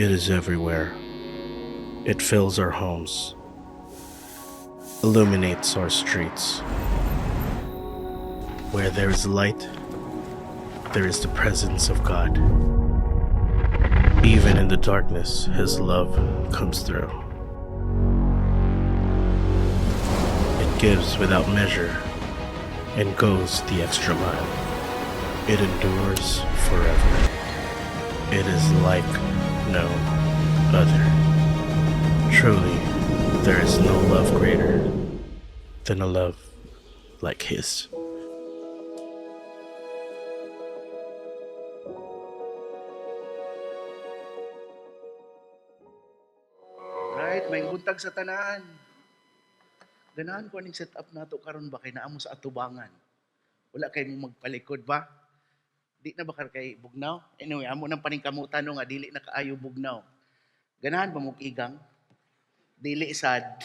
It is everywhere. It fills our homes, illuminates our streets. Where there is light, there is the presence of God. Even in the darkness, His love comes through. It gives without measure and goes the extra mile. It endures forever. It is like no other. Truly, there is no love greater than a love like His. Right, may buntag sa tanan. Ganahan ko aning setup nato karon ba kay naa mo sa atubangan. Wala kay mo magpalikod ba? Di na ba kay bugnaw? Anyway, amo nang paningkamutan no nga dili na kaayo bugnaw. Ganahan ba mo igang? Dili sad.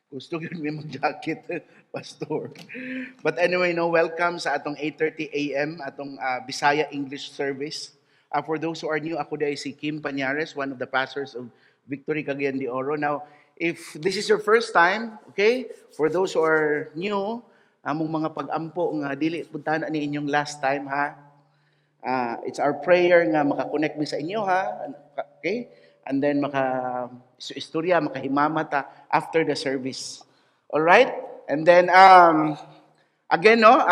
Gusto yun may mag-jacket, pastor. But anyway, no, welcome sa atong 8:30 a.m. atong Bisaya English service. For those who are new, ako dahil si Kim Pañares, one of the pastors of Victory Cagayan de Oro. Now, if this is your first time, okay, for those who are new, among mga pag-ampo nga dili puntahan ni inyong last time ha. It's our prayer nga makakonect mi sa inyo ha. Okay? And then istorya makahimamata after the service. All right? And then again no,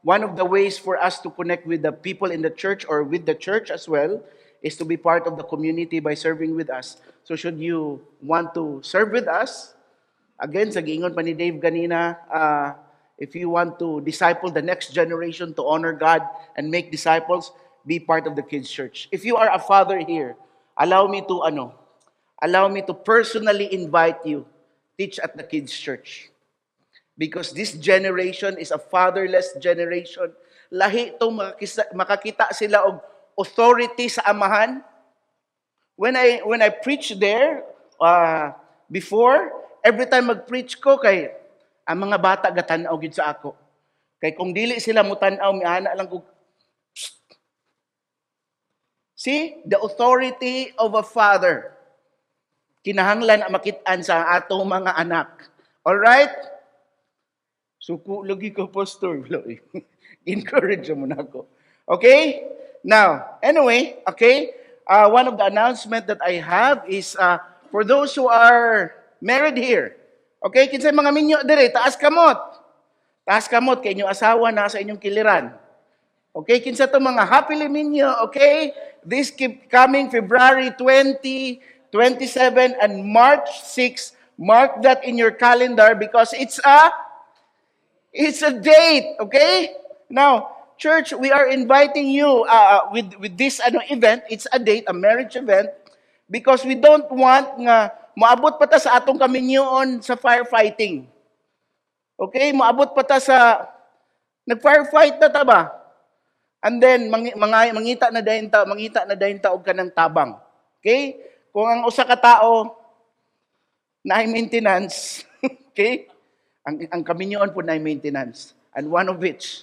one of the ways for us to connect with the people in the church or with the church as well is to be part of the community by serving with us. So should you want to serve with us, again, sa giingon pa ni Dave kanina, if you want to disciple the next generation to honor God and make disciples, be part of the kids' church. If you are a father here, allow me to personally invite you, teach at the kids' church. Because this generation is a fatherless generation. Lahi itong makakita sila og authority sa amahan. When I preach there, before, every time mag-preach ko, kay ang mga bata gatanaw gid sa ako. Kay kung dili sila mutanaw, miana lang ko. See, the authority of a father. Kinahanglan ang makit-an sa atong mga anak. All right? Suko lagi ka, pastor. Encourage mo na ako. Okay? Now, anyway, okay, one of the announcement that I have is for those who are married here. Okay, kinsay mga minyo dire, taas kamot. Taas kamot kay inyong asawa na sa inyong kiliran. Okay, kinsa to mga happily minyo, okay? This keep coming February 20, 27 and March 6. Mark that in your calendar because it's a date, okay? Now, church, we are inviting you with this event. It's a date, a marriage event, because we don't want nga maabot pa ta sa atong kaminyoon sa firefighting. Okay, maabot pa ta sa nag-firefight na ta ba? And then mangita na dayon ta og kanang tabang. Okay? Kung ang usa ka tao na maintenance, okay? Ang kaminyoon po na maintenance. And one of which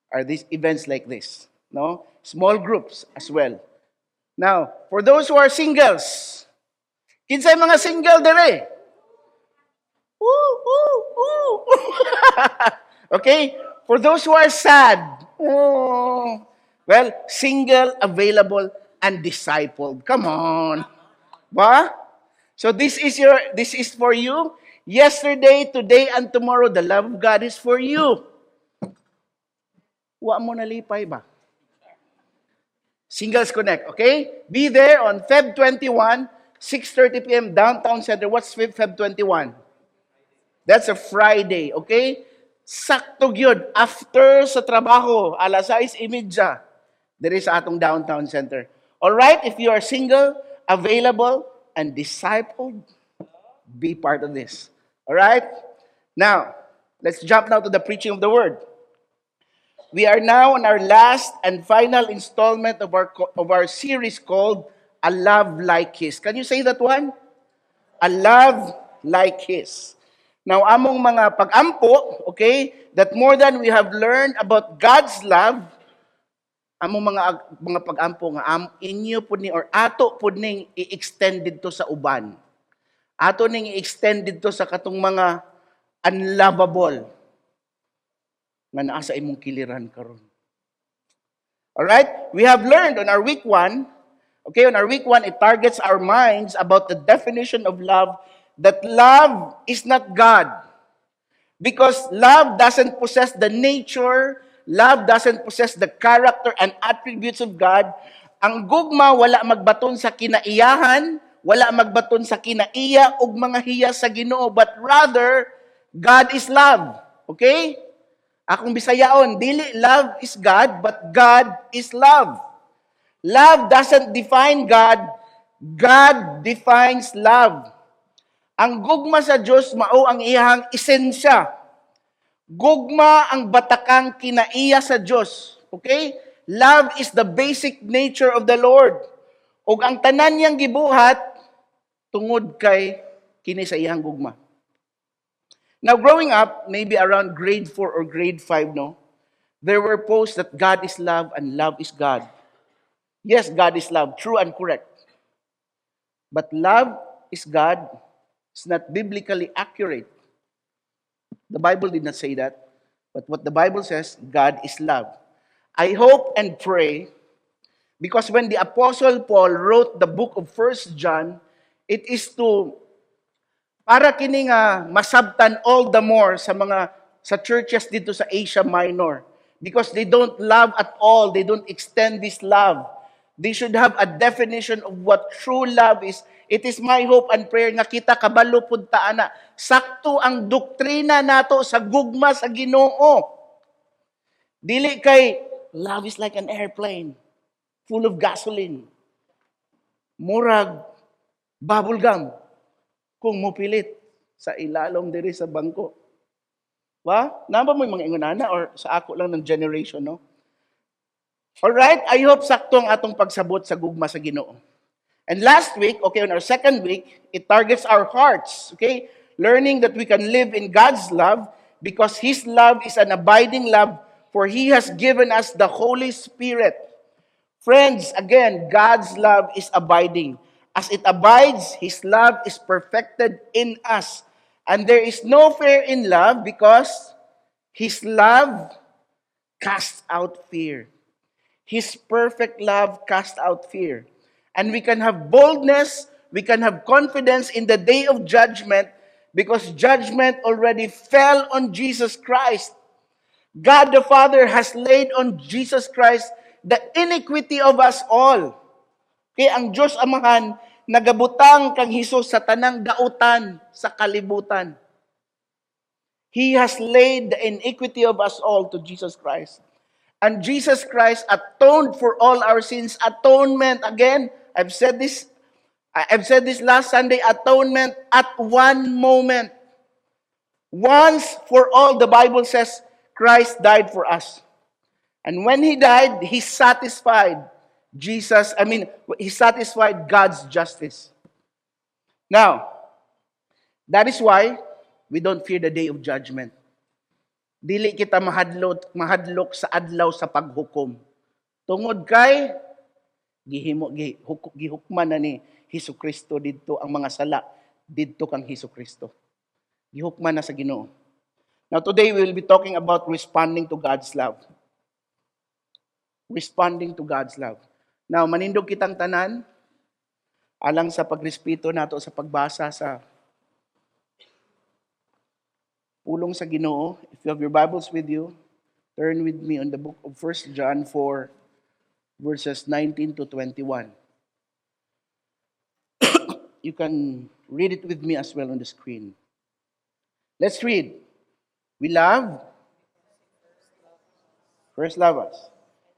are these events like this, no? Small groups as well. Now, for those who are singles, kinsay mga single dire? Woo, woo, woo. Okay? For those who are sad, well, single, available, and discipled. Come on. Ba? So this is for you. Yesterday, today, and tomorrow, the love of God is for you. Wa mo nalipay ba? Singles Connect, okay? Be there on Feb 21, 6:30 p.m. Downtown Center. What's Feb 21? That's a Friday, okay? Sakto gyud after sa trabaho, alas 6:30. There is atong Downtown Center. All right, if you are single, available, and discipled, be part of this. All right? Now, let's jump now to the preaching of the word. We are now on our last and final installment of our series called A Love Like His. Can you say that one? A Love Like His. Now, among mga pag-ampo, okay, that more than we have learned about God's love, Amo mga pag-ampo nga inyo pud ni or ato pud ning i-extend dito sa uban. Ato ning i-extend dito sa katong mga unlovable nga naa sa imong kiliran karon. Alright? We have learned on our week 1, okay, on our week 1, it targets our minds about the definition of love, that love is not God. Because love doesn't possess the nature, love doesn't possess the character and attributes of God. Ang gugma wala magbaton sa kinaiyahan, wala magbaton sa kinaiya ug mga hiya sa Ginoo, but rather God is love. Okay? Akong Bisayaon, dili love is God, but God is love. Love doesn't define God, God defines love. Ang gugma sa Diyos mao ang iyang esensya. Gugma ang batakang kinaiya sa Diyos. Okay? Love is the basic nature of the Lord. Ug ang tanan niyang gibuhat tungod kay kini sa iyang gugma. Now, growing up, maybe around grade 4 or grade 5, no, there were posts that God is love and love is God. Yes, God is love, true and correct. But love is God is not biblically accurate. The Bible did not say that. But what the Bible says, God is love. I hope and pray, because when the Apostle Paul wrote the book of 1 John, it is to para kini nga masabtan all the more sa churches dito sa Asia Minor, because they don't love at all, they don't extend this love. They should have a definition of what true love is. It is my hope and prayer nga kita kabalo pud ta ana. Sakto ang doktrina nato sa gugma sa Ginoo. Dili kay love is like an airplane full of gasoline. Murag bubble gum kung mupilit sa ilalom diri sa bangko. Naba mo yung mga ingunana or sa ako lang ng generation, no? Alright, I hope sakto ang atong pagsabot sa gugma sa Ginoo. And last week, okay, on our second week, it targets our hearts, okay? Learning that we can live in God's love because His love is an abiding love, for He has given us the Holy Spirit. Friends, again, God's love is abiding. As it abides, His love is perfected in us. And there is no fear in love because His love casts out fear. His perfect love casts out fear. And we can have boldness, we can have confidence in the day of judgment because judgment already fell on Jesus Christ. God the Father has laid on Jesus Christ the iniquity of us all. Kaya ang Diyos Amahan, nagabutang kang Hesus sa tanang dautan sa kalibutan. He has laid the iniquity of us all to Jesus Christ. And Jesus Christ atoned for all our sins. Atonement, again, I've said this last Sunday, atonement at one moment. Once for all, the Bible says, Christ died for us. And when He died, He satisfied He satisfied God's justice. Now, that is why we don't fear the day of judgment. Dili kita mahadlok sa adlaw sa paghukom. Tungod kay gihukman na ni Hesukristo didto ang mga sala didto kang Hesukristo. Gihukman na sa Ginoo. Now today we will be talking about responding to God's love. Responding to God's love. Now manindog kitang tanan alang sa pagrespeto nato sa pagbasa sa pulong sa Ginoo. If you have your Bibles with you, turn with me on the book of 1 John 4, verses 19 to 21. You can read it with me as well on the screen. Let's read. We love. First love us.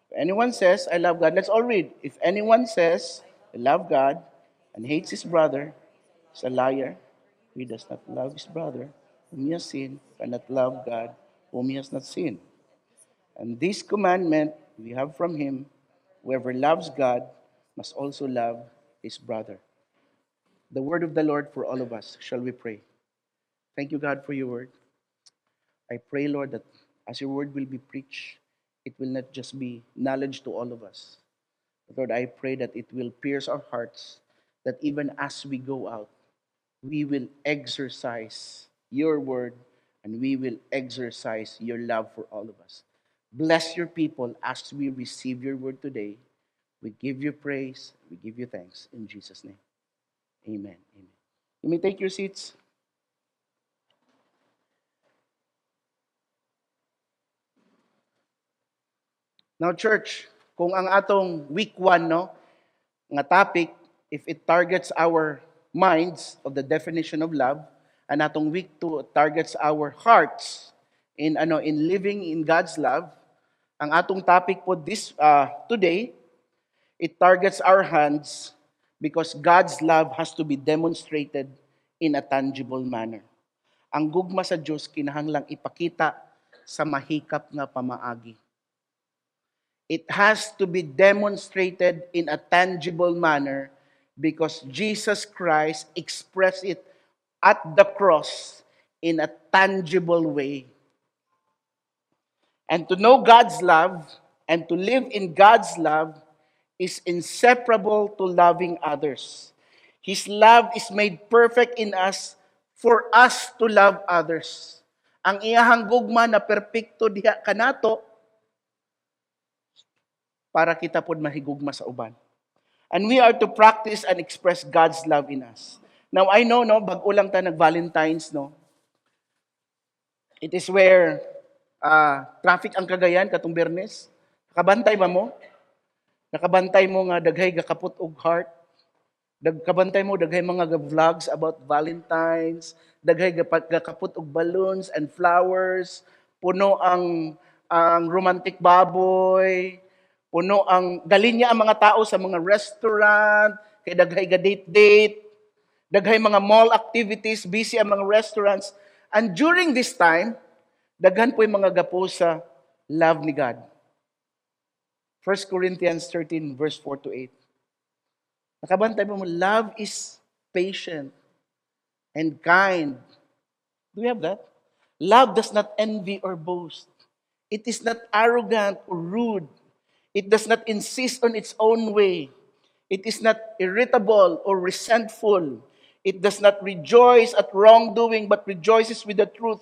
If anyone says, I love God, let's all read. If anyone says, I love God, and hates his brother, is a liar. He does not love his brother. Whom he has seen, cannot love God, whom he has not seen. And this commandment we have from him, whoever loves God must also love his brother. The word of the Lord for all of us. Shall we pray? Thank you, God, for your word. I pray, Lord, that as your word will be preached, it will not just be knowledge to all of us. But Lord, I pray that it will pierce our hearts, that even as we go out, we will exercise your word and we will exercise your love for all of us. Bless your people as we receive your word today. We give you praise, we give you thanks in Jesus' name. Amen. Amen. You may take your seats. Now, church, kung ang atong week 1, no, nga topic, if it targets our minds of the definition of love, and atong week 2 targets our hearts in living in God's love, ang atong topic po this today, it targets our hands because God's love has to be demonstrated in a tangible manner. Ang gugma sa Diyos kinahanglang ipakita sa mahikap nga pamaagi. It has to be demonstrated in a tangible manner because Jesus Christ expressed it at the cross in a tangible way. And to know God's love and to live in God's love is inseparable to loving others. His love is made perfect in us for us to love others. Ang iyahang gugma na perpekto diha kanato para kita pod mahigugma sa uban. And we are to practice and express God's love in us. Now, I know, no, bag-o lang ta nag-Valentine's, no? It is where traffic ang Cagayan, katong Bernes. Nakabantay ba mo? Nakabantay mo nga daghay gakaput og heart. Kabantay mo daghay mga vlogs about Valentine's. Daghay gakaput og balloons and flowers. Puno ang romantic baboy. Puno ang galinya ang mga tao sa mga restaurant, kay daghay ga date-date, daghay mga mall activities, busy ang mga restaurants. And during this time, daghan po yung mga gapo sa love ni God. 1 Corinthians 13 verse 4 to 8. Nakabantay mo, love is patient and kind. Do we have that? Love does not envy or boast. It is not arrogant or rude. It does not insist on its own way. It is not irritable or resentful. It does not rejoice at wrongdoing, but rejoices with the truth.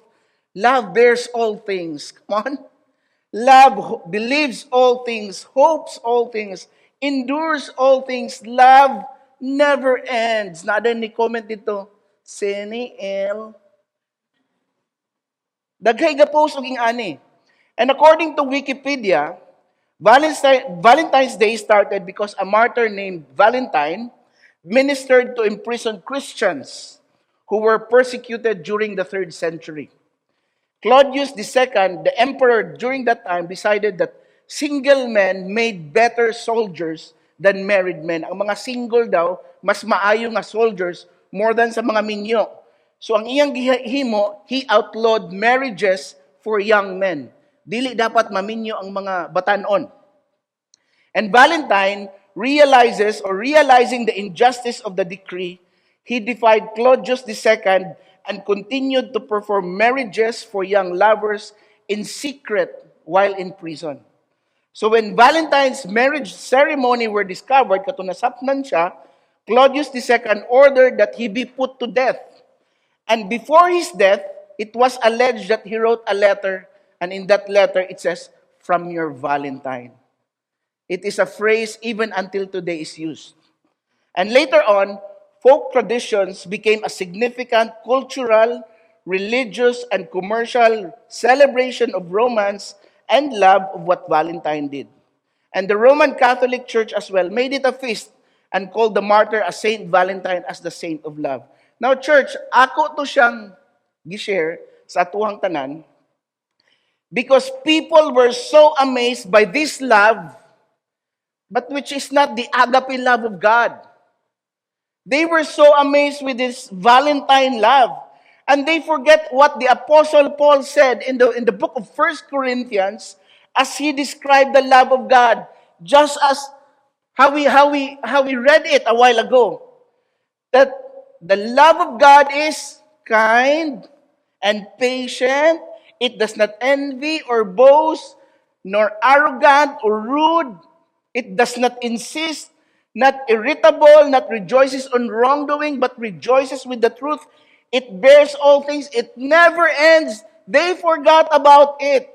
Love bears all things. Come on. Love believes all things, hopes all things, endures all things. Love never ends. Nada ni comment dito. Seni el. Daghay ga post og ani. And according to Wikipedia, Valentine's Day started because a martyr named Valentine ministered to imprisoned Christians who were persecuted during the 3rd century. Claudius II, the emperor during that time, decided that single men made better soldiers than married men. Ang mga single daw, mas maayo nga soldiers more than sa mga minyo. So ang iyang gihimo, he outlawed marriages for young men. Dili dapat maminyo ang mga batanon. And Valentine realizing the injustice of the decree, he defied Claudius II and continued to perform marriages for young lovers in secret while in prison. So when Valentine's marriage ceremony were discovered, katong nasapnan siya, Claudius II ordered that he be put to death. And before his death, it was alleged that he wrote a letter, and in that letter it says, "From your Valentine." It is a phrase even until today is used. And later on, folk traditions became a significant cultural, religious, and commercial celebration of romance and love of what Valentine did. And the Roman Catholic Church as well made it a feast and called the martyr as Saint Valentine as the saint of love. Now church, ako to siyang gi-share sa atuhang tanan because people were so amazed by this love, but which is not the agape love of God. They were so amazed with this Valentine love. And they forget what the Apostle Paul said in the book of 1 Corinthians as he described the love of God. Just as how we read it a while ago. That the love of God is kind and patient. It does not envy or boast. nor arrogant or rude. It does not insist, not irritable, not rejoices on wrongdoing, but rejoices with the truth. It bears all things. It never ends. They forgot about it.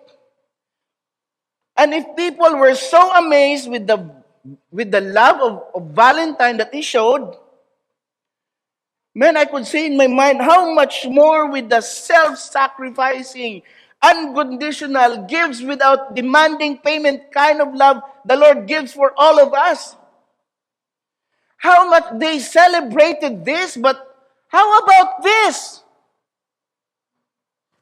And if people were so amazed with the love of Valentine that he showed, man, I could say in my mind, how much more with the self-sacrificing, unconditional, gives without demanding payment kind of love the Lord gives for all of us. How much they celebrated this, but how about this?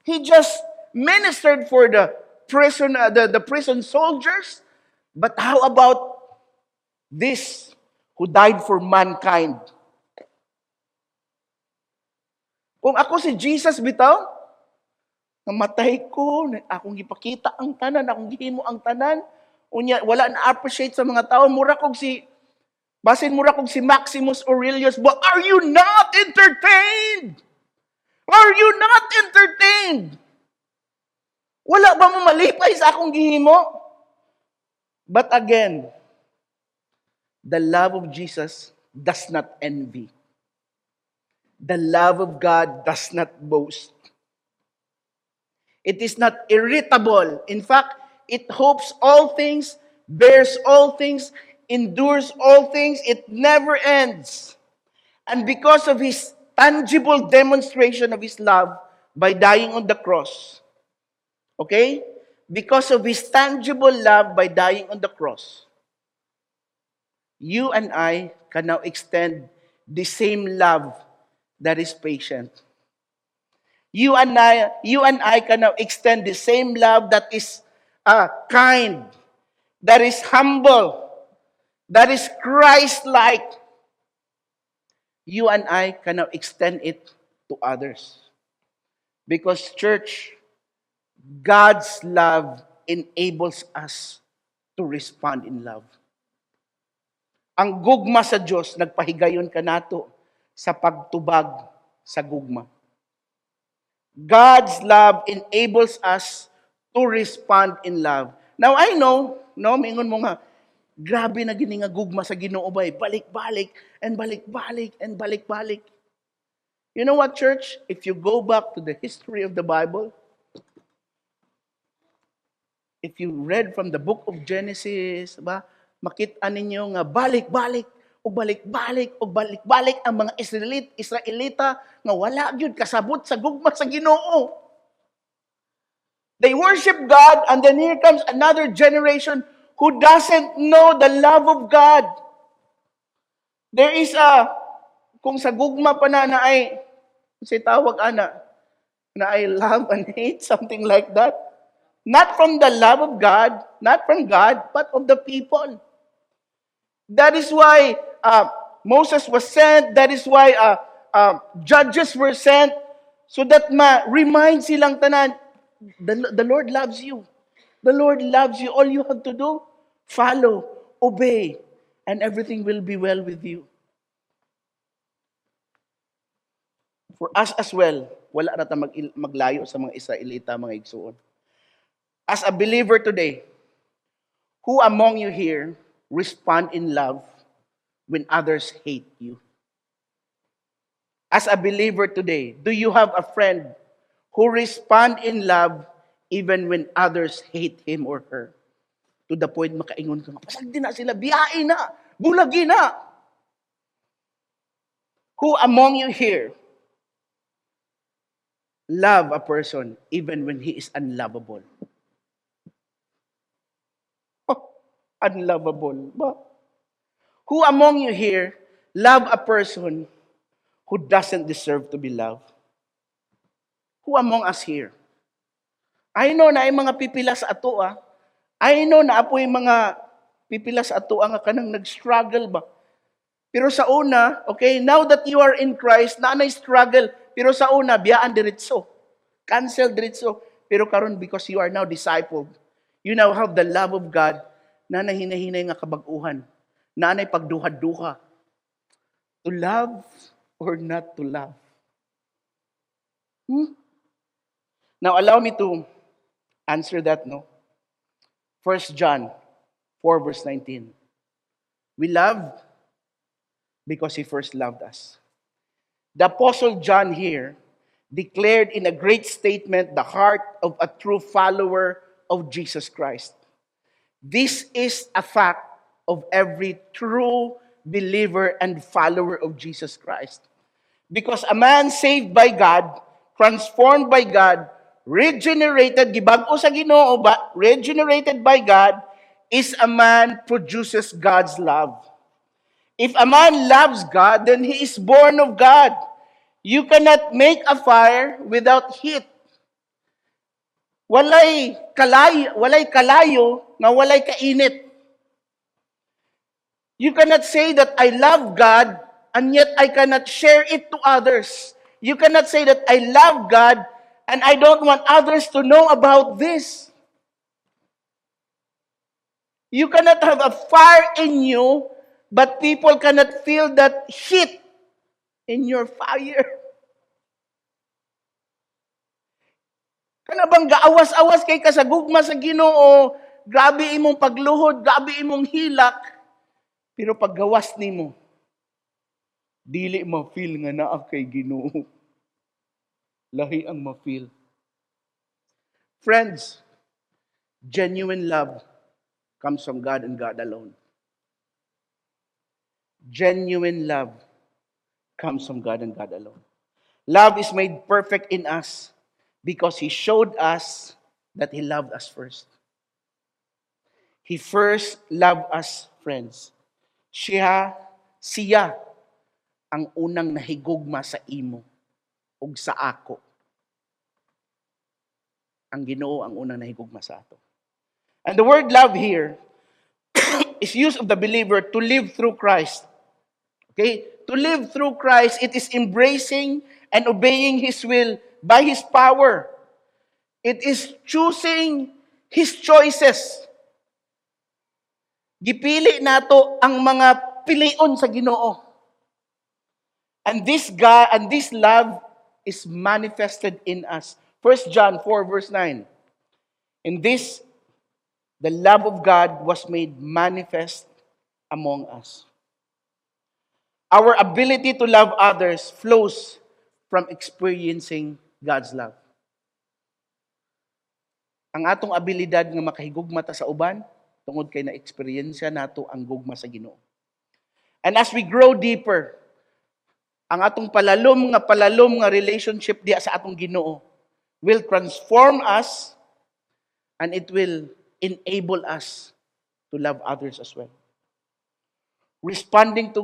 He just ministered for the prison soldiers, but how about this who died for mankind? Kung ako si Jesus bitaw, namatay ko, akong gipakita ang tanan, akong gihimo ang tanan, unya wala na appreciate sa mga tao, basin mura kog si Maximus Aurelius, but are you not entertained? Are you not entertained? Wala ba mo malipay sa akong gihimo? But again, the love of Jesus does not envy. The love of God does not boast. It is not irritable. In fact, it hopes all things, bears all things, endures all things. It never ends. And because of His tangible demonstration of His love by dying on the cross, okay? Because of His tangible love by dying on the cross, you and I can now extend the same love that is patient. You and I can now extend the same love that is kind, that is humble, that is Christ-like. You and I can now extend it to others. Because, church, God's love enables us to respond in love. Ang gugma sa Diyos, nagpahigayon ka nato sa pagtubag sa gugma. God's love enables us to respond in love. Now, I know, mingon mo nga, grabe na gini nga gugma sa Ginoo bay, balik-balik, and balik-balik, and balik-balik. You know what, church? If you go back to the history of the Bible, if you read from the book of Genesis, makita ninyo nga balik-balik, o balik-balik, o balik-balik ang mga Israelita nga wala gyud kasabot sa gugma sa Ginoo. They worship God, and then here comes another generation who doesn't know the love of God. There is kung sa gugma pa na ay, si tawag na I love and hate, something like that. Not from the love of God, not from God, but of the people. That is why Moses was sent. That is why judges were sent. So that remind silang tanan, the Lord loves you. The Lord loves you. All you have to do, follow, obey, and everything will be well with you. For us as well, wala na ta maglayo sa mga Israelita, mga igsuon. As a believer today, who among you here respond in love when others hate you? As a believer today, do you have a friend who respond in love even when others hate him or her? To the point makaingon ka, pasagdi na sila, biyain na, bulagi na. Who among you here love a person even when he is unlovable? Unlovable ba? Who among you here love a person who doesn't deserve to be loved? Who among us here? I know na ay mga pipila sa ato I know na apoy mga pipila sa ato nga kanang nag-struggle ba? Pero sa una, okay, now that you are in Christ, na struggle. Pero sa una, biyaan diretso. Cancel diretso. Pero karon because you are now discipled, you now have the love of God na hinahinay nga kabag-uhan. Na pagduha-duha. To love or not to love. Now, allow me to answer that, no? 1 John 4 verse 19. We love because He first loved us. The Apostle John here declared in a great statement the heart of a true follower of Jesus Christ. This is a fact of every true believer and follower of Jesus Christ. Because a man saved by God, transformed by God, regenerated, gibag-o sa Ginoo ba, regenerated by God, is a man produces God's love. If a man loves God, then he is born of God. You cannot make a fire without heat. Walay kalayo nga walay kainit. You cannot say that I love God and yet I cannot share it to others. You cannot say that I love God and I don't want others to know about this. You cannot have a fire in you, but people cannot feel that heat in your fire. Kana bang gaawas-awas kay kasagugma sa Ginoo, grabe imong pagluhod, grabe imong hilak, pero paggawas nimo, dili ma-feel nga naa kay Ginoo. Lahi ang ma-feel. Friends, genuine love comes from God and God alone. Genuine love comes from God and God alone. Love is made perfect in us because He showed us that He loved us first. He first loved us, friends. Siya ang unang nahigugma sa imo ug sa ako. Ang Ginoo ang unang nahigugma sa ato. And the word love here is used of the believer to live through Christ. Okay? To live through Christ, it is embracing and obeying His will by His power. It is choosing His choices. Gipili nato ang mga pilion sa Ginoo. And this love is manifested in us. 1 John 4 verse 9. In this, the love of God was made manifest among us. Our ability to love others flows from experiencing God's love. Ang atong abilidad nga makahigugma ta sa uban, tungod kay na-experience nato ang gugma sa Ginoo. And as we grow deeper, ang atong palalom nga relationship diya sa atong Ginoo will transform us and it will enable us to love others as well. Responding to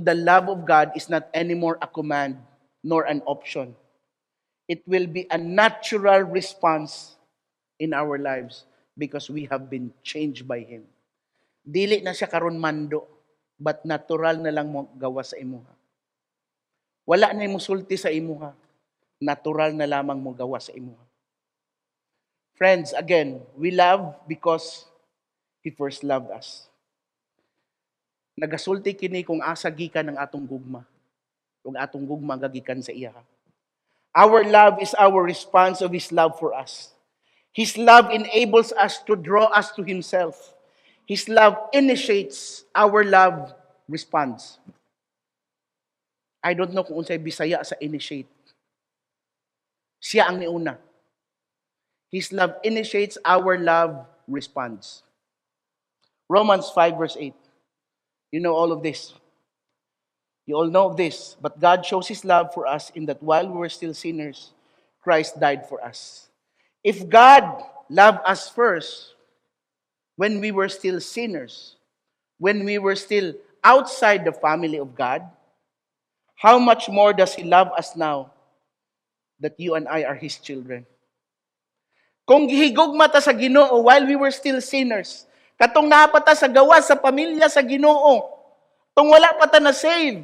the love of God is not anymore a command nor an option. It will be a natural response in our lives because we have been changed by Him. Dili na siya karon mando, but natural na lang mo gawa sa imuha. Wala na mo sulti sa imuha. Natural na lamang mo gawa sa imuha. Friends, again, we love because He first loved us. Nagasulti kini kung asa gikan ng atong gugma. Kung atong gugma gagikan sa iya. Our love is our response of His love for us. His love enables us to draw us to Himself. His love initiates, our love responds. I don't know kung unsay Bisaya sa initiate. Siya ang niuna. His love initiates, our love responds. Romans 5 verse 8. You know all of this. You all know of this. But God shows His love for us in that while we were still sinners, Christ died for us. If God loved us first, when we were still sinners, when we were still outside the family of God, how much more does He love us now that you and I are His children? Kung gihigugma ta sa Ginoo while we were still sinners, katong napata sa gawa sa pamilya sa Ginoo, tong wala pa ta na save,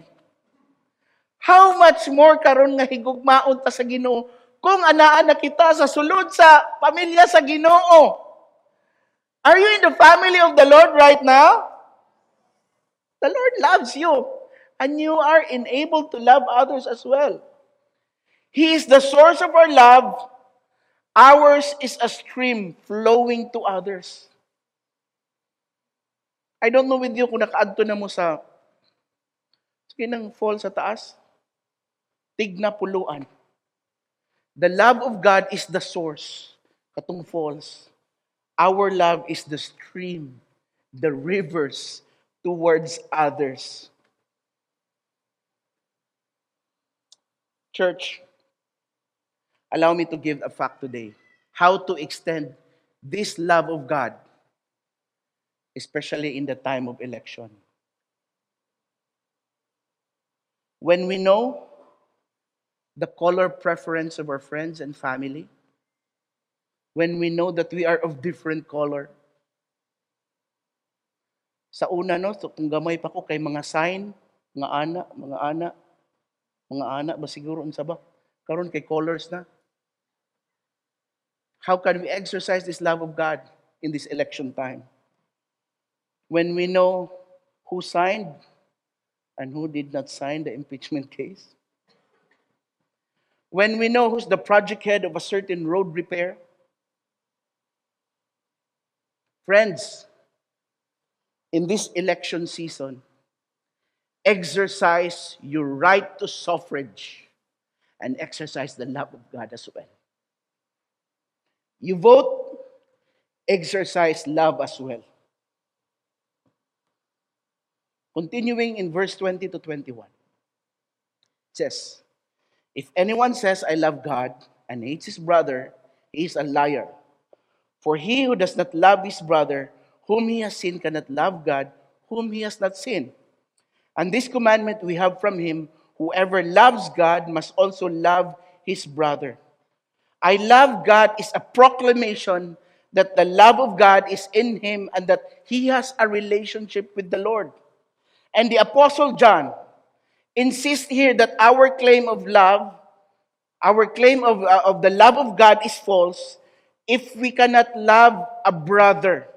how much more karon nga higugmaon ta sa Ginoo kung anaa na kita sa sulod sa pamilya sa Ginoo? Are you in the family of the Lord right now? The Lord loves you. And you are enabled to love others as well. He is the source of our love. Ours is a stream flowing to others. I don't know with you kung nakaadto na mo sa nang fall sa taas. Tigna puluan. The love of God is the source. Katong falls. Our love is the stream, the rivers towards others. Church, allow me to give a fact today. How to extend this love of God, especially in the time of election. When we know the color preference of our friends and family, when we know that we are of different color, sa una, no, so kung gamay pa ko kay mga sign, mga ana ba siguro unsa ba? Karon kay colors na. How can we exercise this love of God in this election time? When we know who signed and who did not sign the impeachment case. When we know who's the project head of a certain road repair. Friends, in this election season, exercise your right to suffrage and exercise the love of God as well. You vote, exercise love as well. Continuing in verse 20 to 21. It says, if anyone says, I love God and hates his brother, he is a liar. For he who does not love his brother, whom he has seen, cannot love God, whom he has not seen. And this commandment we have from him, whoever loves God must also love his brother. I love God is a proclamation that the love of God is in him and that he has a relationship with the Lord. And the Apostle John insists here that our claim of love, our claim of the love of God is false if we cannot love a brother.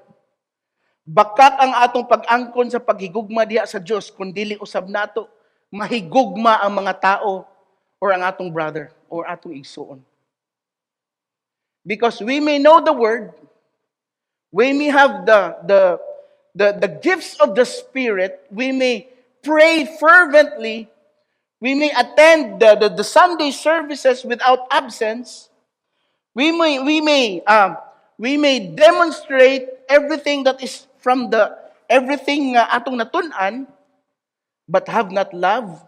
Bakak ang atong pag-angkon sa paghigugma diha sa Dios kun dili usab nato mahigugma ang mga tao or ang atong brother or atong igsuon. Because we may know the word, we may have the gifts of the Spirit, we may pray fervently, we may attend the Sunday services without absence, we may demonstrate everything that is from everything atong natun-an, but have not love.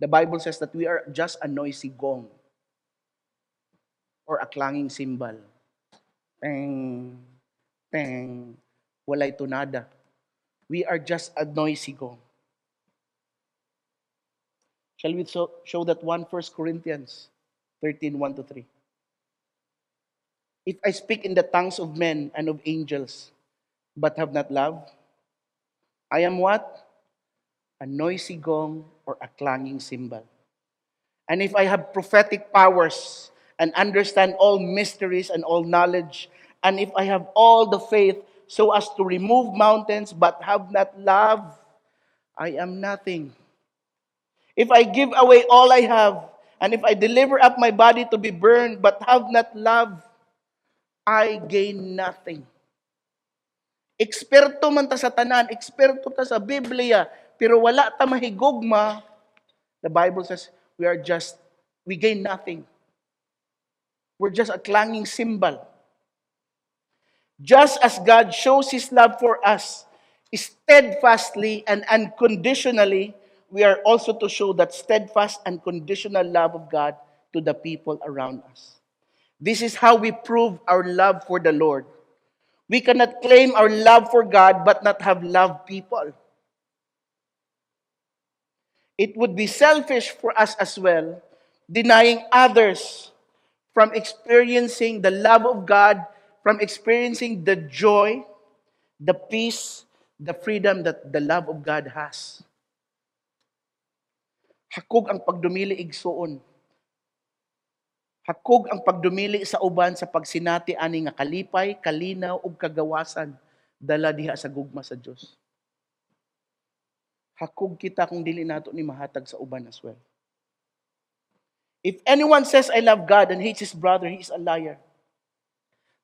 The Bible says that we are just a noisy gong or a clanging cymbal. Teng, teng, walay tunada. We are just a noisy gong. Shall we show that 1 Corinthians 13, 1 to 3? If I speak in the tongues of men and of angels, but have not love, I am what? A noisy gong or a clanging cymbal. And if I have prophetic powers and understand all mysteries and all knowledge, and if I have all the faith so as to remove mountains but have not love, I am nothing. If I give away all I have, and if I deliver up my body to be burned but have not love, I gain nothing. Eksperto man ta sa tanan, eksperto ta sa Biblia, pero wala ta mahigugma, the Bible says we gain nothing. We're just a clanging cymbal. Just as God shows His love for us steadfastly and unconditionally, we are also to show that steadfast and conditional love of God to the people around us. This is how we prove our love for the Lord. We cannot claim our love for God but not have loved people. It would be selfish for us as well, denying others from experiencing the love of God, from experiencing the joy, the peace, the freedom that the love of God has. Hakog ang pagdumili igsuon. Hakog ang pagdumili sa uban sa pagsinati ani nga kalipay, kalinaw ug kagawasan dala diha sa gugma sa Dios. Hakog kita kung dili nato ni mahatag sa uban as well. If anyone says, I love God and hates his brother, he is a liar.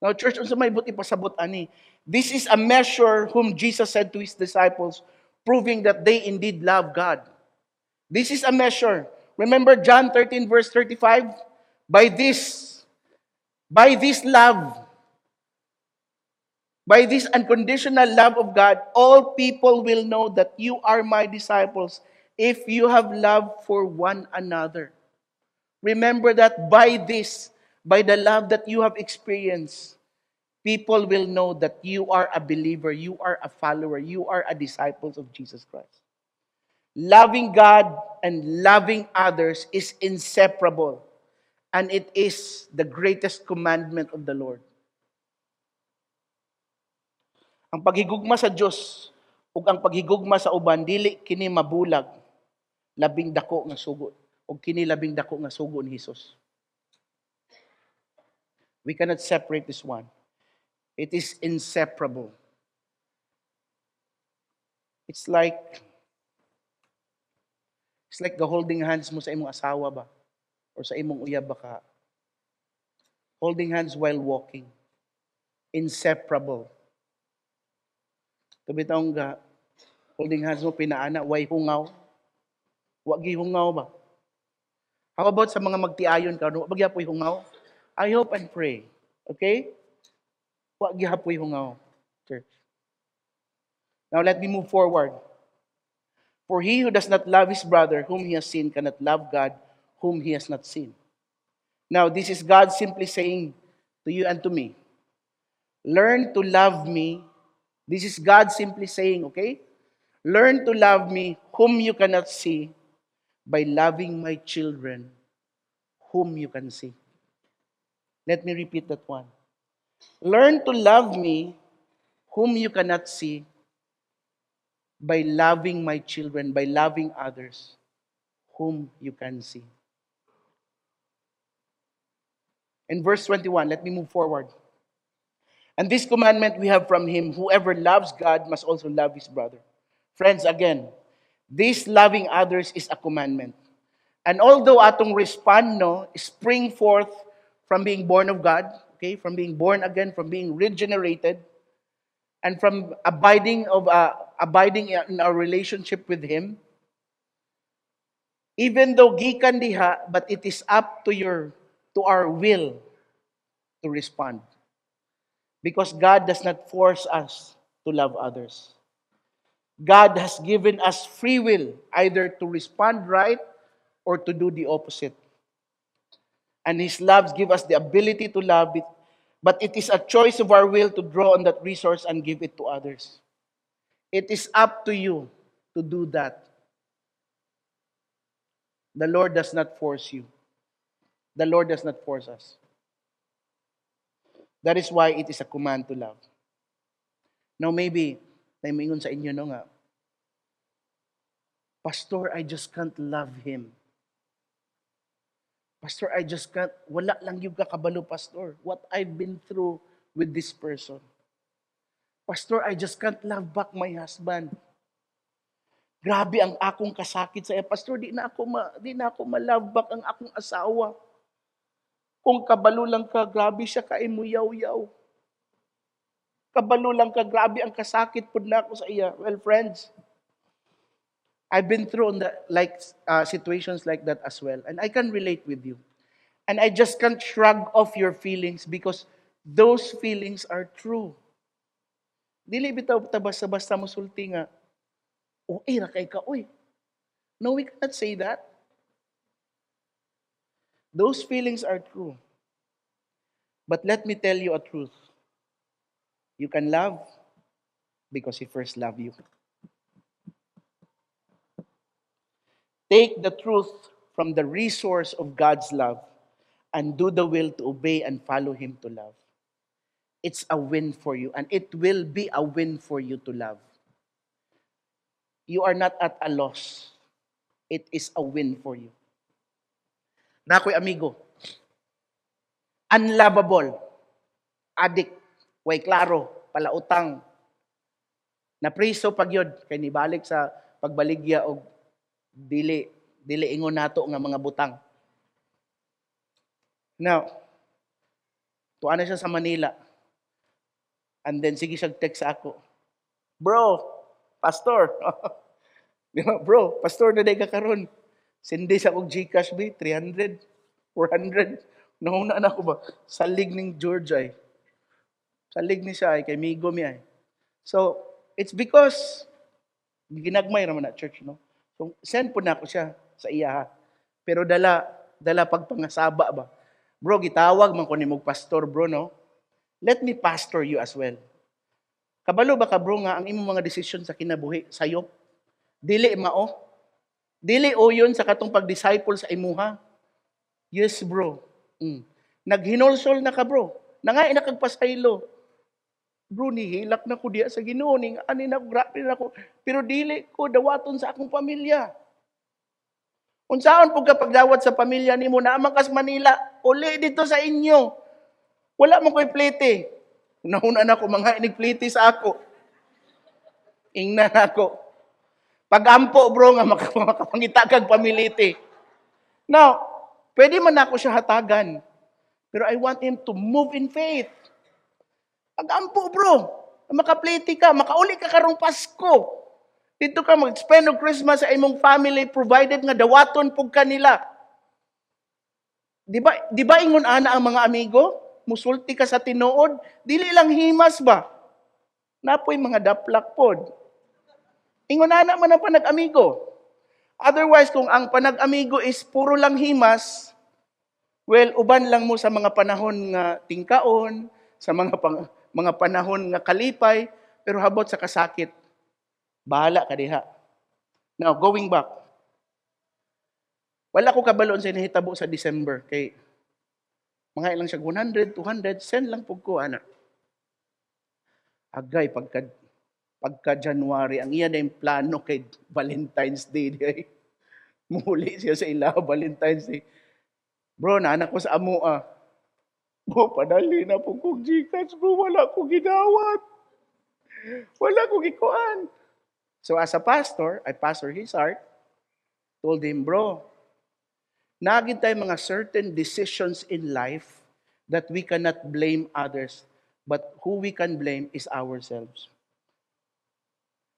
Now, church, unsa may buti pasabot ani? This is a measure whom Jesus said to his disciples, proving that they indeed love God. This is a measure. Remember John 13 verse 35? By this love, by this unconditional love of God, all people will know that you are my disciples if you have love for one another. Remember that by this, by the love that you have experienced, people will know that you are a believer, you are a follower, you are a disciple of Jesus Christ. Loving God and loving others is inseparable, and it is the greatest commandment of the Lord. Ang paghigugma sa Dios ug ang paghigugma sa uban dili kini mabulag, labing dako nga sugo ug kini labing dako nga sugo ni Hesus. We cannot separate this one. It is inseparable. It's like the holding hands mo sa imong asawa ba? Or sa imong uyab ba ka? Holding hands while walking. Inseparable. Kabitaong ga, holding hands mo pinaana, way hungaw. Wagi hungaw ba? How about sa mga magtiayon ka? Wagi hapoy hungaw? I hope and pray. Okay? Wagi hapoy hungaw, church. Now let me move forward. For he who does not love his brother whom he has seen cannot love God whom he has not seen. Now this is God simply saying to you and to me, learn to love me. This is God simply saying, okay? Learn to love me whom you cannot see by loving my children whom you can see. Let me repeat that one. Learn to love me whom you cannot see by loving my children, by loving others whom you can see. In verse 21, let me move forward. And this commandment we have from him, whoever loves God must also love his brother. Friends, again, this loving others is a commandment. And although atong respond, no, spring forth from being born of God, okay, from being born again, from being regenerated, and from abiding in our relationship with him, even though gikan diha, but it is up to our will to respond. Because God does not force us to love others. God has given us free will either to respond right or to do the opposite. And his love gives us the ability to love it, but it is a choice of our will to draw on that resource and give it to others. It is up to you to do that. The Lord does not force you. The Lord does not force us. That is why it is a command to love. Now maybe, naimingon sa inyo no nga, Pastor, I just can't love him. Pastor, I just can't, wala lang yung kakabalo, Pastor. What I've been through with this person. Pastor, I just can't love back my husband. Grabe ang akong kasakit sa iya. Pastor, di na ako ma-love back ang akong asawa. Kung kabalo lang ka, grabe siya kaimuyaw-yaw. Kabalo lang ka, grabe ang kasakit po na ako sa iya. Well, friends, I've been through situations like that as well. And I can relate with you. And I just can't shrug off your feelings because those feelings are true. Dili bitaw basta-basta musulti nga, ra kay ka, uy. No, we cannot say that. Those feelings are true. But let me tell you a truth. You can love because he first loved you. Take the truth from the resource of God's love and do the will to obey and follow him to love. It's a win for you, and it will be a win for you to love. You are not at a loss. It is a win for you. Nakoy amigo, unlovable, addict, way klaro, palautang, na priso pagyod kay nibalik sa pagbaligya og dili ingon nato nga mga butang. Now, tuwa na siya sa Manila. And then, sige siya text sa ako. Bro, pastor. Di ba, bro, pastor na day ka karon. Sindi sa og GCash ba, 300, 400. Nauna na ako ba? Salig ning George ay. Salig ni siya ay, kay Migo mi ay. So, it's because, ginagmay naman na church, no? So, send po na ako siya sa iya. Pero dala pagpangasaba ba? Bro, gitawag man ko ni mong pastor, bro, no? Let me pastor you as well. Kabalo ba ka, bro, nga ang imong mga desisyon sa kinabuhi, sayop? Dili mao. Dili o yun sa katong pag-disciple sa imuha. Yes, bro. Naghinolsol na ka, bro. Nangay na kagpasaylo. Bro, nihilak na ko diya sa Ginoo, ning ani na grabe na ko. Pero dili ko dawaton sa akong pamilya. Unsaon pug ka pagdawat sa pamilya nimo na amang kas Manila, uli dito sa inyo. Wala mo ko'y plete. Nauna na ko mga inigplete sa ako. Ingnan ako. Pag-ampo, bro, nga makapangita kag pamiliti. Now, pwede man ako siya hatagan. Pero I want him to move in faith. Pag-ampo, bro. Makapliti ka, makauli ka karong Pasko. Dito ka mag-spend og Christmas sa imong family provided nga dawaton pug kanila. Di ba ingon ana ang mga amigo? Musulti ka sa tinuod, dili lang himas ba? Napoy mga daplak pod. Ingon ana man ang panag-amigo. Otherwise, kung ang panag-amigo is puro lang himas, well, uban lang mo sa mga panahon nga tingkaon, sa mga panahon nga kalipay, pero habot sa kasakit, bahala ka diha. Now, going back. Wala ko kabalon sa inahitabo sa December, kay mga ilang siya, 100, 200, send lang po ko, ana. Agay, pagka January, ang iya na yung plano kay Valentine's Day. Muli siya sa ila, Valentine's Day. Bro, naanak ko sa amua. Bro, padali na po kong Gcash, bro. Wala ko ginawat. Wala ko gikuan. So as a pastor, I pastor his heart, told him, bro, nagid tayo mga certain decisions in life that we cannot blame others, but who we can blame is ourselves.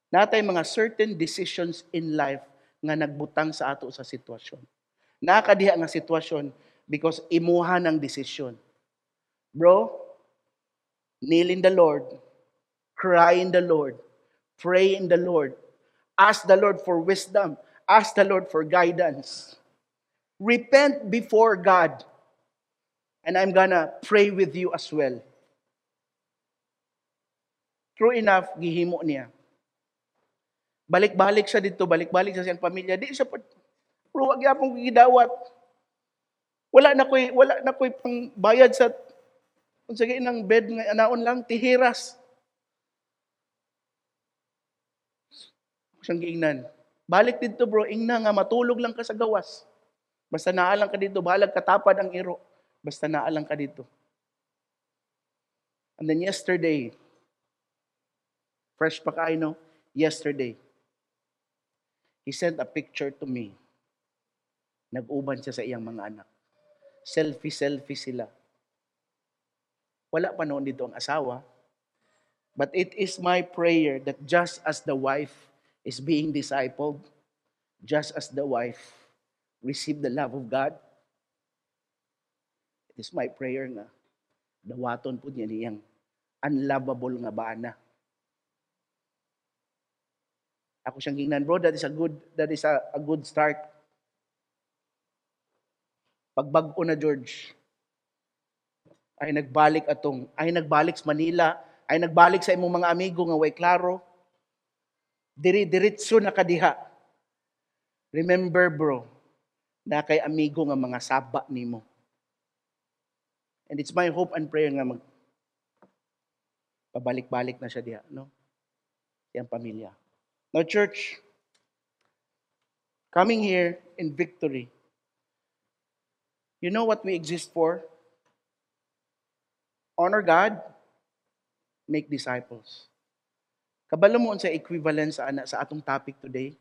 Natay mga certain decisions in life nga nagbutang sa ato sa sitwasyon. Nakadiha nga sitwasyon because imuha ng desisyon. Bro, kneel in the Lord, cry in the Lord, pray in the Lord, ask the Lord for wisdom, ask the Lord for guidance. Repent before God. And I'm gonna pray with you as well. True enough, gihimo niya. Balik-balik siya dito, balik-balik sa siyang pamilya. Di siya, bro, wag yapong gidawat. Wala na ko'y pang bayad sa, kung sige ng bed nga anaon lang, tihiras. Siyang giingnan. Balik dito, bro, ingna nga, matulog lang ka sa gawas. Basta naalang ka dito, balag katapad ang iro. Basta naalang ka dito. And then yesterday, fresh pa ka, I know, yesterday, he sent a picture to me. Nag-uban siya sa iyang mga anak. Selfie sila. Wala pa noon dito ang asawa. But it is my prayer that just as the wife is being discipled, just as the wife received the love of God, it is my prayer nga, dawaton po niya niyang unlovable nga bana. Ako siyang gingnan, bro, that is a good start. Pagbag-o na, George, ay nagbalik sa Manila, ay nagbalik sa imong mga amigo nga way klaro, diretso na kadiha. Remember, bro, na kay amigo nga mga saba nimo. And it's my hope and prayer nga pabalik-balik na siya diha, no? Siyang pamilya. Now, church, coming here in victory, you know what we exist for? Honor God, make disciples. Kabalo mo sa equivalence sa atong topic today.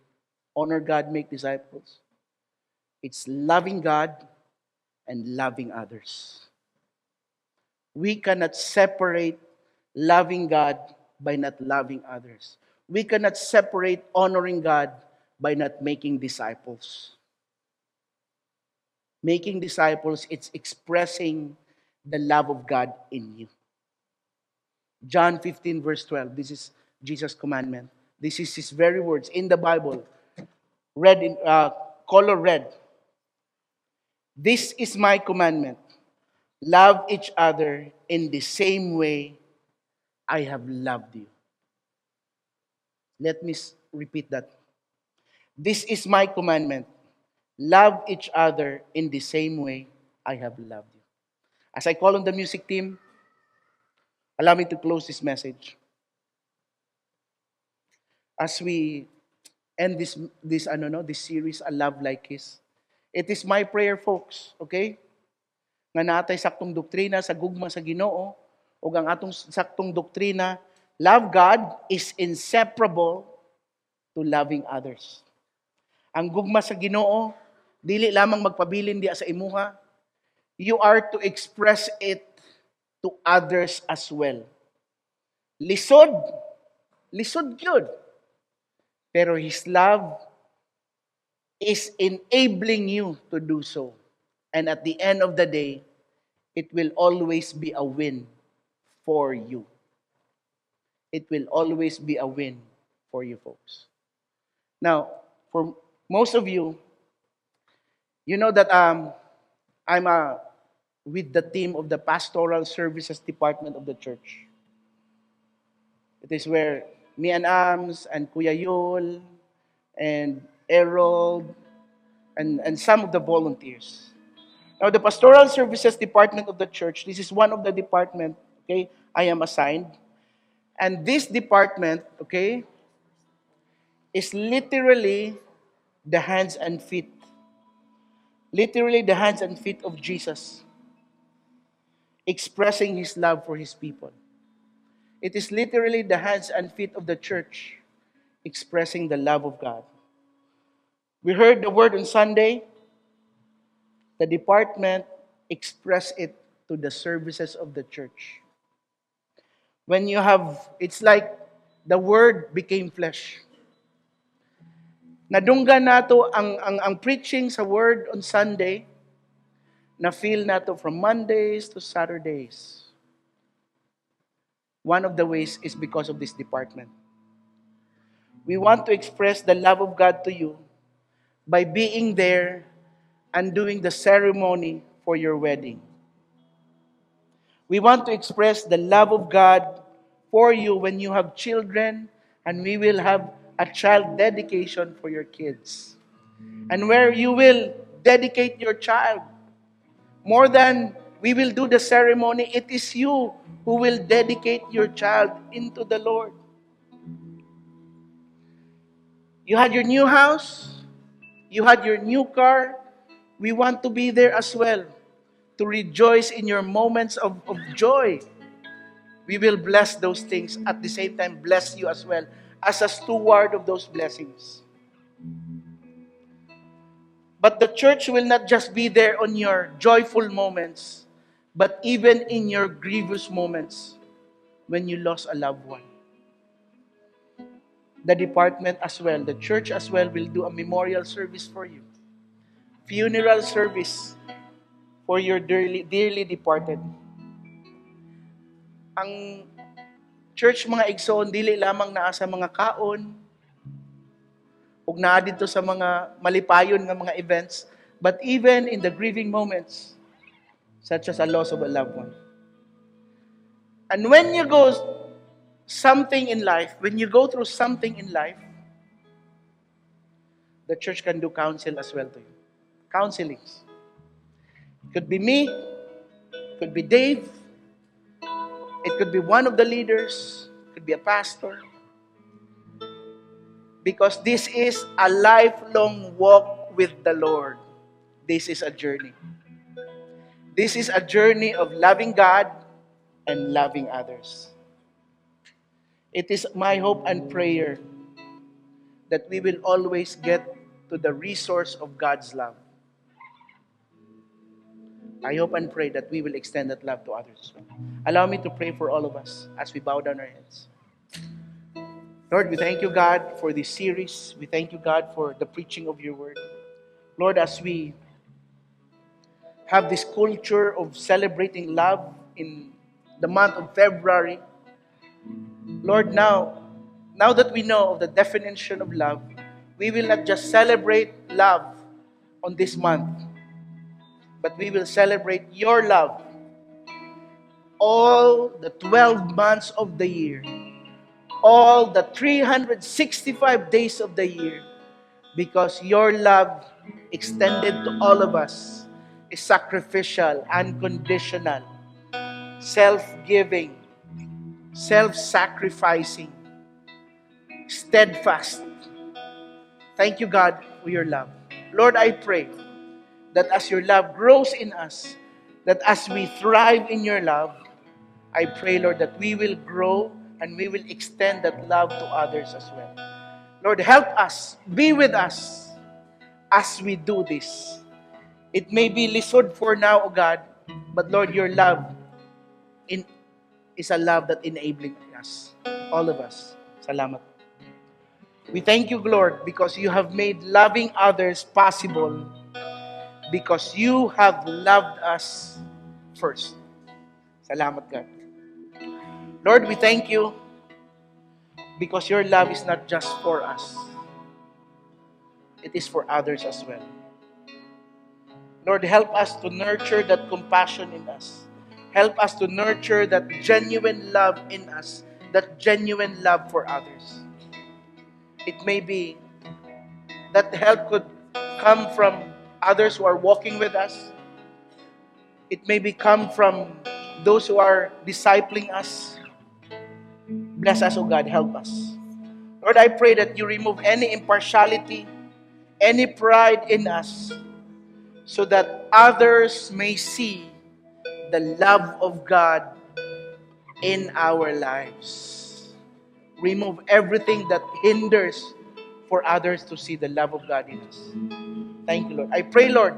Honor God, make disciples. It's loving God and loving others. We cannot separate loving God by not loving others. We cannot separate honoring God by not making disciples. Making disciples, it's expressing the love of God in you. John 15 verse 12, this is Jesus' commandment. This is his very words in the Bible. Red in color red. This is my commandment. Love each other in the same way I have loved you. Let me repeat that. This is my commandment. Love each other in the same way I have loved you. As I call on the music team, allow me to close this message. As we end this series, A Love Like His, it is my prayer, folks, okay? Nga natay saktong doktrina sa gugma sa Ginoo, o ang atong saktong doktrina, love God is inseparable to loving others. Ang gugma sa Ginoo, dili lamang magpabilin diya sa imuha, you are to express it to others as well. Lisod gyud. Pero His love is enabling you to do so. And at the end of the day, it will always be a win for you. It will always be a win for you folks. Now, for most of you, you know that I'm with the team of the Pastoral Services Department of the church. It is where me and Ams and Kuya Yul and Errol and some of the volunteers. Now, the Pastoral Services Department of the church, this is one of the department, okay, I am assigned. And this department, okay, is literally the hands and feet. Literally the hands and feet of Jesus, expressing His love for His people. It is literally the hands and feet of the church, expressing the love of God. We heard the word on Sunday. The department expressed it to the services of the church. When you have, it's like the word became flesh. Nadunggan nato ang preaching sa word on Sunday, na feel nato from Mondays to Saturdays. One of the ways is because of this department. We want to express the love of God to you by being there and doing the ceremony for your wedding. We want to express the love of God for you when you have children, and we will have a child dedication for your kids. And where you will dedicate your child, more than we will do the ceremony, it is you who will dedicate your child into the Lord. You had your new house, you had your new car. We want to be there as well to rejoice in your moments of joy. We will bless those things, at the same time bless you as well as a steward of those blessings. But the church will not just be there on your joyful moments, but even in your grievous moments when you lost a loved one. The department as well, the church as well, will do a memorial service for you. Funeral service for your dearly departed. Ang church mga igsoon, dili lamang naa sa mga kaon, ug naa dito sa mga malipayon nga mga events, but even in the grieving moments, such as a loss of a loved one. And when you go something in life, when you go through something in life, the church can do counsel as well to you. Counselings. It could be me, it could be Dave, it could be one of the leaders, it could be a pastor. Because this is a lifelong walk with the Lord. This is a journey. This is a journey of loving God and loving others. It is my hope and prayer that we will always get to the resource of God's love. I hope and pray that we will extend that love to others as well. Allow me to pray for all of us as we bow down our heads. Lord, we thank you, God, for this series. We thank you, God, for the preaching of your word. Lord, as we have this culture of celebrating love in the month of February, Lord, now that we know of the definition of love, we will not just celebrate love on this month, but we will celebrate your love all the 12 months of the year, all the 365 days of the year, because your love extended to all of us is sacrificial, unconditional, self-giving, self-sacrificing, steadfast. Thank you, God, for your love. Lord, I pray that as your love grows in us, that as we thrive in your love, I pray, Lord, that we will grow and we will extend that love to others as well. Lord, help us, be with us as we do this. It may be lisod for now, O God, but Lord, your love is a love that enabling us, all of us. Salamat. We thank you, Lord, because you have made loving others possible because you have loved us first. Salamat, God. Lord, we thank you because your love is not just for us. It is for others as well. Lord, help us to nurture that compassion in us. Help us to nurture that genuine love in us, that genuine love for others. It may be that help could come from others who are walking with us. It may be come from those who are discipling us. Bless us, O God, help us. Lord, I pray that you remove any impartiality, any pride in us, so that others may see the love of God in our lives. Remove everything that hinders for others to see the love of God in us. Thank you, Lord. I pray, Lord,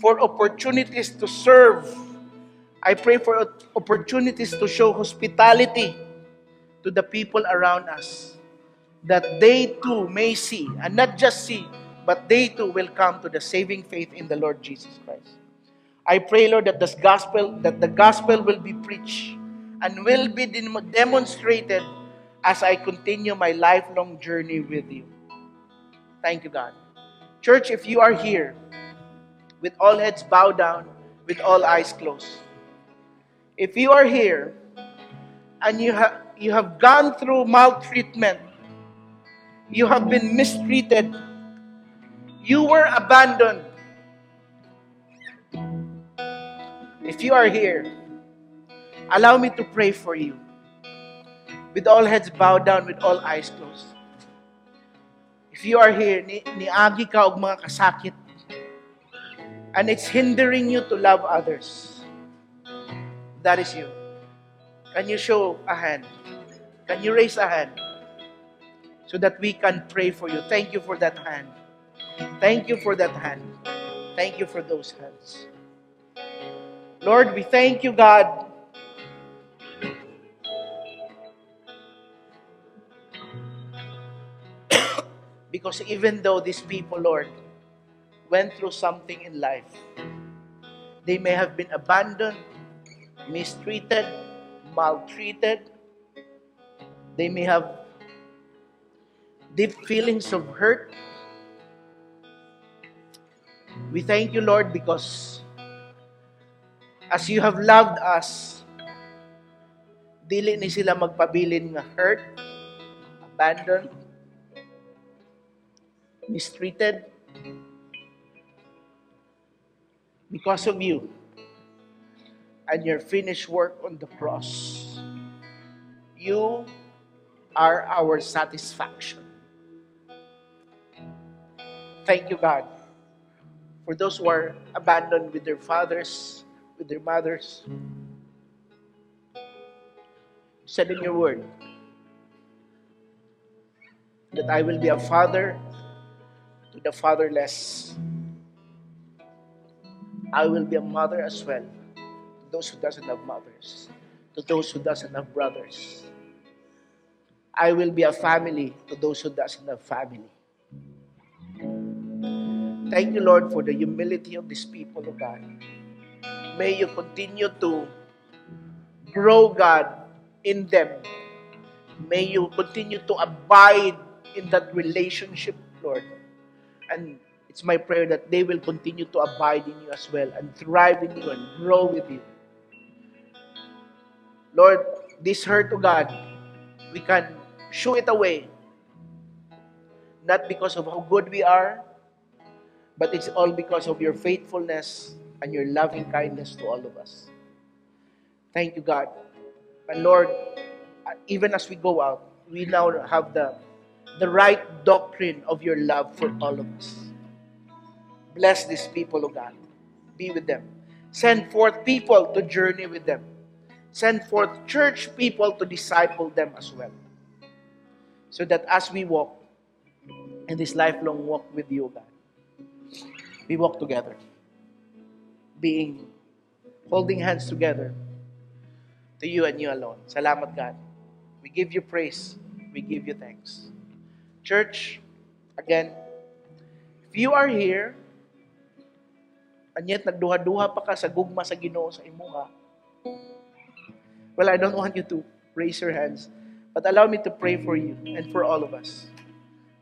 for opportunities to serve. I pray for opportunities to show hospitality to the people around us, that they too may see, and not just see, but they too will come to the saving faith in the Lord Jesus Christ. I pray, Lord, that the gospel will be preached and will be demonstrated as I continue my lifelong journey with you. Thank you, God. Church, if you are here with all heads bowed down, with all eyes closed, if you are here and you have gone through maltreatment, you have been mistreated, you were abandoned. If you are here, allow me to pray for you. With all heads bowed down, with all eyes closed. If you are here, niagi ka og mga kasakit, and it's hindering you to love others, that is you. Can you show a hand? Can you raise a hand? So that we can pray for you. Thank you for that hand. Thank you for that hand. Thank you for those hands. Lord, we thank you, God, because even though these people, Lord, went through something in life, they may have been abandoned, mistreated, maltreated. They may have deep feelings of hurt. We thank you, Lord, because as you have loved us, dili ni sila magpabilin nga hurt, abandoned, mistreated. Because of you and your finished work on the cross, you are our satisfaction. Thank you, God, for those who are abandoned with their fathers, with their mothers. You said in your word that I will be a father to the fatherless. I will be a mother as well to those who doesn't have mothers, to those who doesn't have brothers. I will be a family to those who doesn't have family. Thank you, Lord, for the humility of these people, oh God. May you continue to grow, God, in them. May you continue to abide in that relationship, Lord. And it's my prayer that they will continue to abide in you as well and thrive in you and grow with you. Lord, this hurt, to God, we can shoo it away. Not because of how good we are, but it's all because of your faithfulness and your loving kindness to all of us. Thank you, God. And Lord, even as we go out, we now have the right doctrine of your love for all of us. Bless these people, O God. Be with them. Send forth people to journey with them. Send forth church people to disciple them as well. So that as we walk in this lifelong walk with you, O God, we walk together, holding hands together to you and you alone. Salamat, God. We give you praise. We give you thanks. Church, again, if you are here, and yet nagduha-duha pa ka sa gugma sa Ginoo sa imuha, well, I don't want you to raise your hands, but allow me to pray for you and for all of us.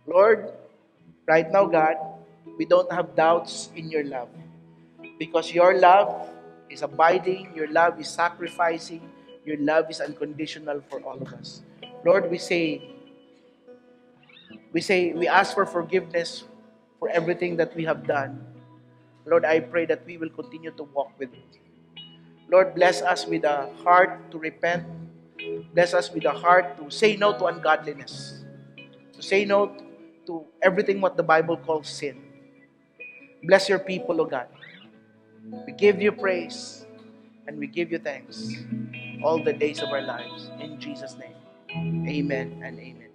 Lord, right now, God, we don't have doubts in your love, because your love is abiding, your love is sacrificing, your love is unconditional for all of us. Lord, we ask for forgiveness for everything that we have done. Lord, I pray that we will continue to walk with you. Lord, bless us with a heart to repent. Bless us with a heart to say no to ungodliness. To say no to everything what the Bible calls sin. Bless your people, O God. We give you praise and we give you thanks all the days of our lives. In Jesus' name, amen and amen.